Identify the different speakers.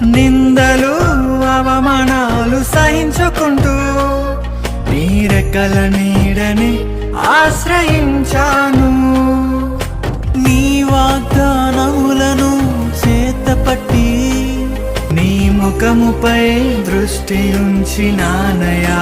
Speaker 1: నిందలు అవమానాలు సహించుకుంటూ నీ రెక్కల నీడని ఆశ్రయించాను. నీ వాగ్దానములను చేతపట్టి నీ ముఖముపై దృష్టి ఉంచినానయా.